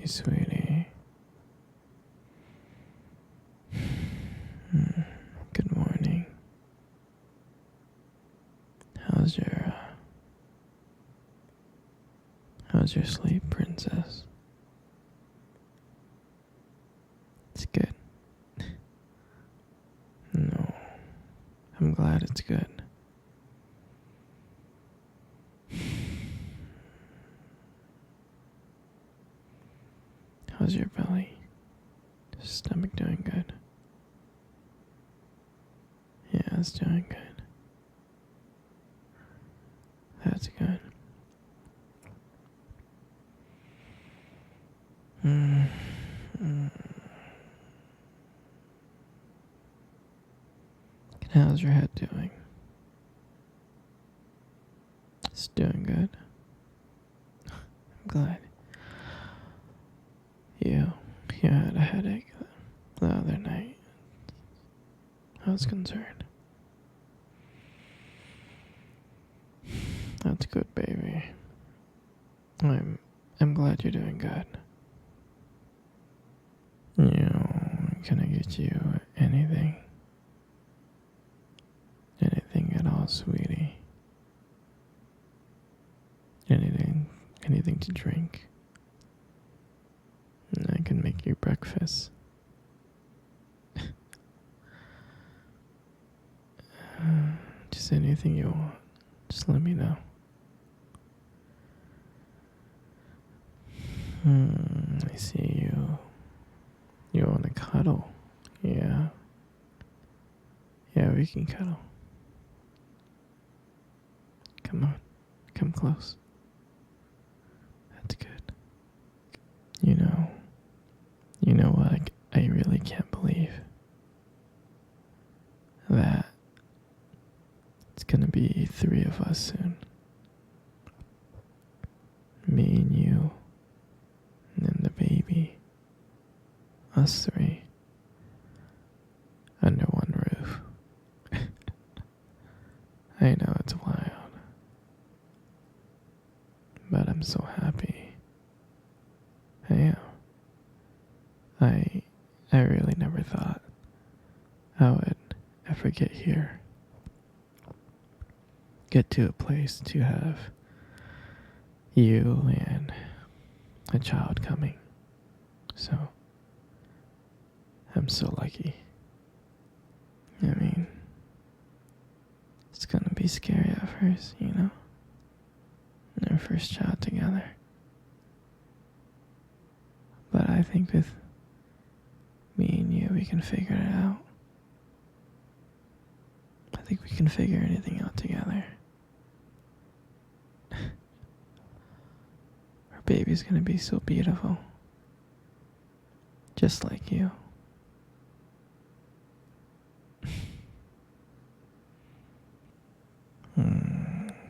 sweetie. Good morning. How's your sleep, princess? It's good. No, I'm glad it's good. How's your belly? Is stomach doing good? Yeah, it's doing good. That's good. Mm. And how's your head doing? It's doing good. I'm glad. You had a headache the other night. I was concerned. That's good, baby. I'm glad you're doing good. Can I get you anything? Anything at all, sweetie? Anything to drink? And I can make you breakfast. Just anything you want. Just let me know. I see you. You want to cuddle? Yeah. Yeah, we can cuddle. Come on. Come close. That's good. You know what? I really can't believe that it's gonna be 3 of us soon. Me and you, and then the baby. Us 3. Under one roof. I know it's wild. But I'm so happy. I am. I really never thought I would ever get here. Get to a place to have you and a child coming. So, I'm so lucky. I mean, it's gonna be scary at first, Our first child together. But I think with me and you, we can figure it out. I think we can figure anything out together. Our baby's gonna be so beautiful. Just like you.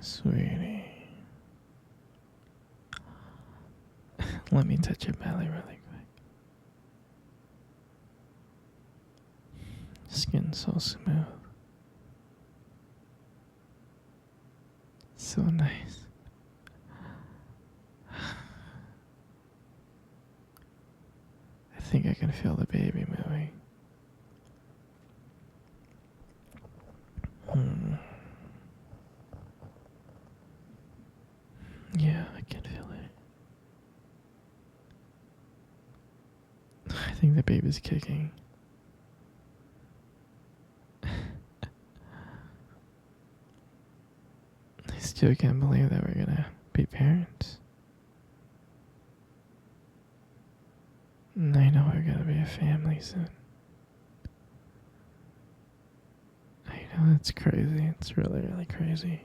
Sweetie. Let me touch your belly really quick. Skin so smooth. So nice. I think I can feel the baby moving. Yeah, I can feel it. I think the baby's kicking. I still can't believe that we're gonna be parents. And I know we're gonna be a family soon. I know it's crazy. It's really, really crazy.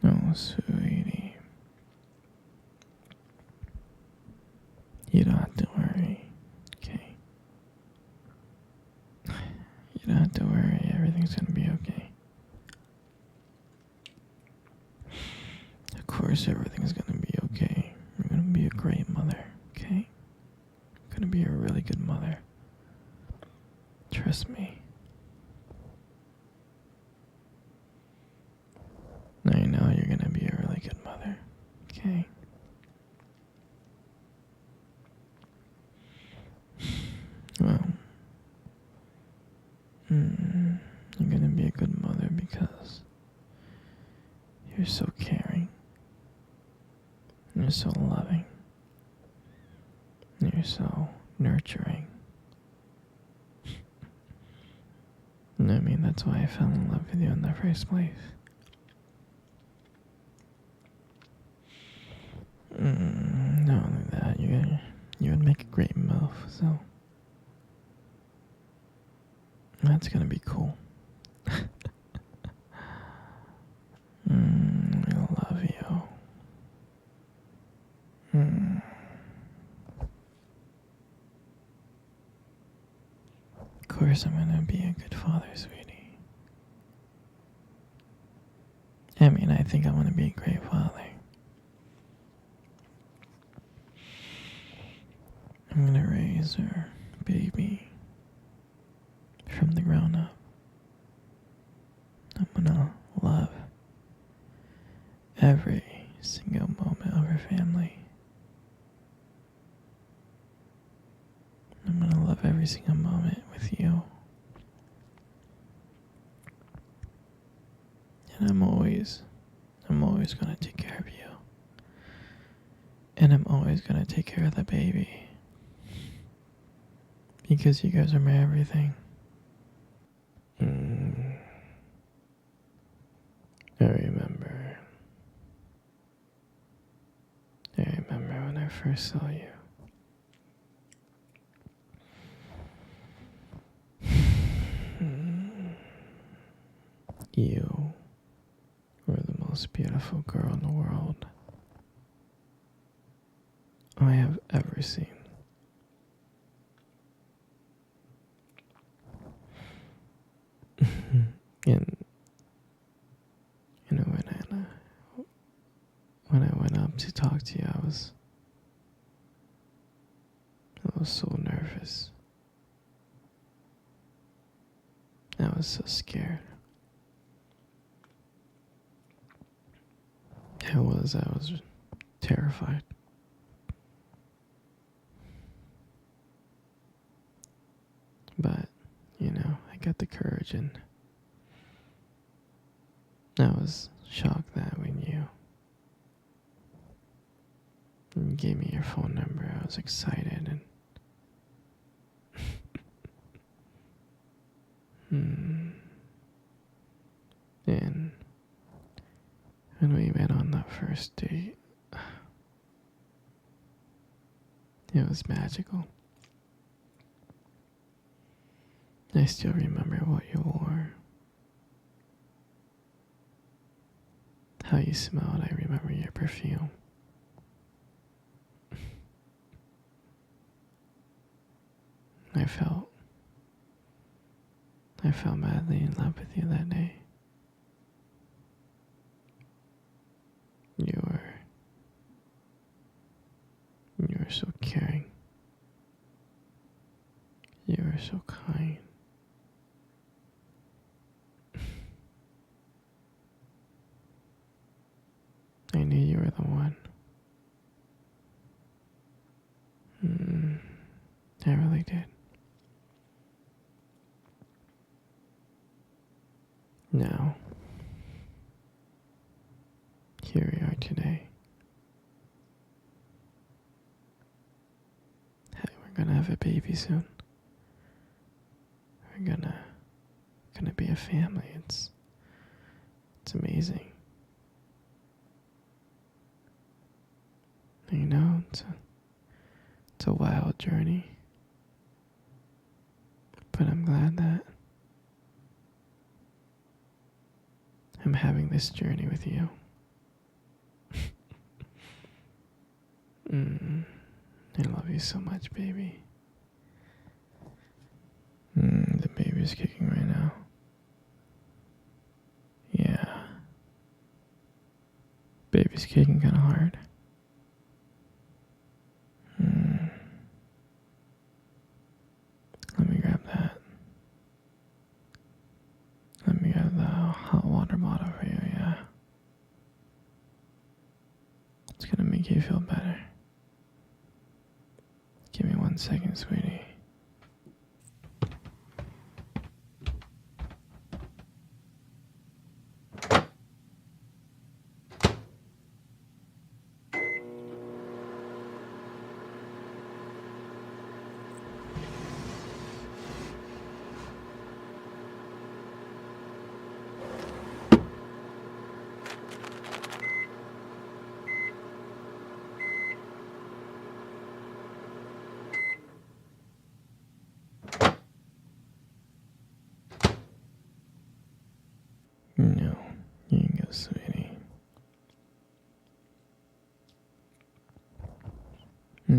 Oh, sweetie. You don't have to worry, okay? You don't have to worry. Everything's gonna be okay. Of course, everything's gonna be okay. You're gonna be a great mother, okay? You're gonna be a really good mother. Trust me. I know you're gonna be a really good You're gonna be a good mother because you're so caring. You're so loving. You're so nurturing. And I mean, that's why I fell in love with you in the first place. Not only that, you would make a great MILF, so that's gonna be cool. I love you. Of course, I'm gonna be a good father, sweetie. I mean, I think I'm gonna be a great father. I'm gonna raise our baby from the ground up. I'm gonna love every single moment of our family. I'm gonna love every single moment with you. And I'm always gonna take care of you. And I'm always gonna take care of the baby. Because you guys are my everything. I remember. When I first saw you. You were the most beautiful girl in the world I have ever seen. And you know, when I went up to talk to you, I was so nervous. I was so scared. I was terrified. But, you know, I got the courage, and I was shocked that when you gave me your phone number, I was excited, and when we went on that first date, it was magical. I still remember what you wore, how you smelled. I remember your perfume. I fell madly in love with you that day. You were so caring. You were so kind. I knew you were the one. I really did. Now, here we are today. Hey, we're gonna have a baby soon. We're gonna be a family. It's amazing. You know, it's a wild journey. But I'm glad that I'm having this journey with you. I love you so much, baby. The baby's kicking right now. Yeah. Baby's kicking kind of hard. Let me grab that. Let me grab the hot water bottle for you, yeah. It's gonna make you feel better. Give me 1 second, sweetie.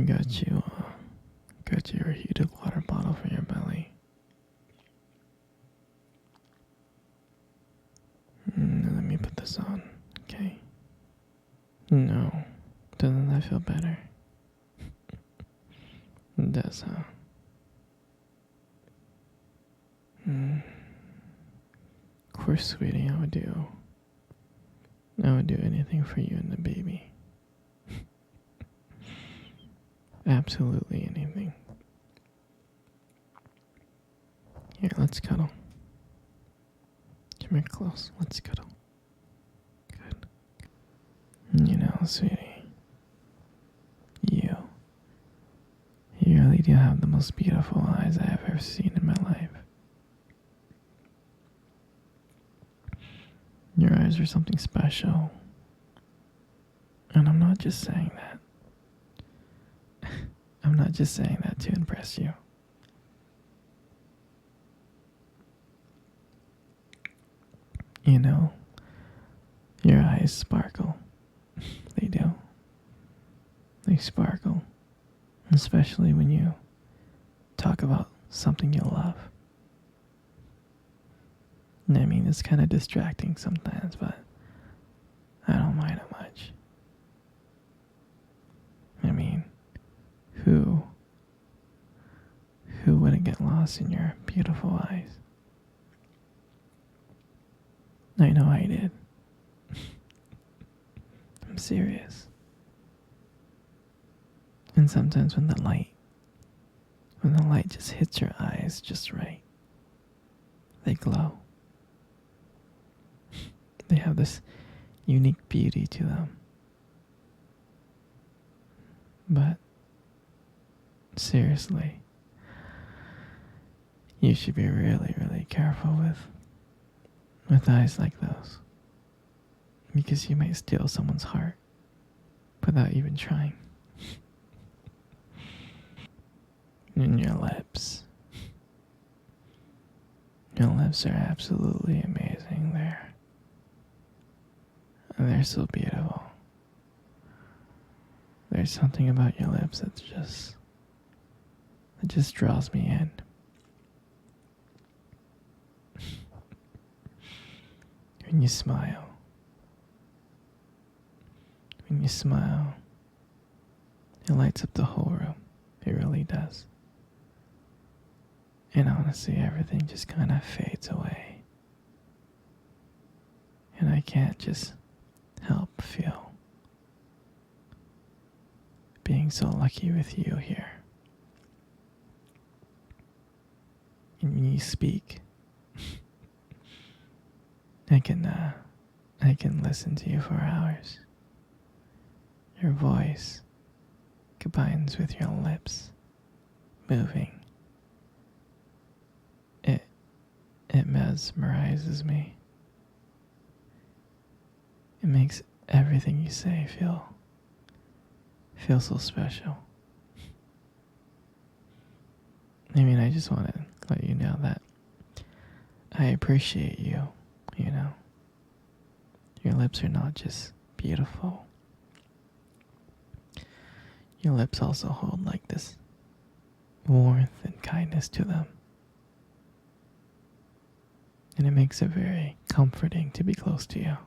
got you a heated water bottle for your belly. Let me put this on, okay? No, doesn't that feel better? It does, huh? Of course, sweetie, I would do anything for you and the baby. Absolutely anything. Here, let's cuddle. Come here close. Let's cuddle. Good. You know, sweetie, you really do have the most beautiful eyes I have ever seen in my life. Your eyes are something special. And I'm not just saying that. I'm not just saying that to impress you. You know, your eyes sparkle. They do. They sparkle. Especially when you talk about something you love. I mean, it's kind of distracting sometimes, but I don't mind it much. I mean, who wouldn't get lost in your beautiful eyes? I know I did. I'm serious. And sometimes when the light just hits your eyes just right, they glow. They have this unique beauty to them. But seriously, you should be really, really careful with eyes like those. Because you might steal someone's heart without even trying. And your lips. Your lips are absolutely amazing. They're so beautiful. There's something about your lips that just draws me in. When you smile, it lights up the whole room. It really does. And honestly, everything just kind of fades away. And I can't just help feel being so lucky with you here. And when you speak, I can listen to you for hours. Your voice combines with your lips moving. It mesmerizes me. It makes everything you say feel so special. I mean, I just want to let you know that I appreciate you, you know. Your lips are not just beautiful. Your lips also hold like this warmth and kindness to them. And it makes it very comforting to be close to you.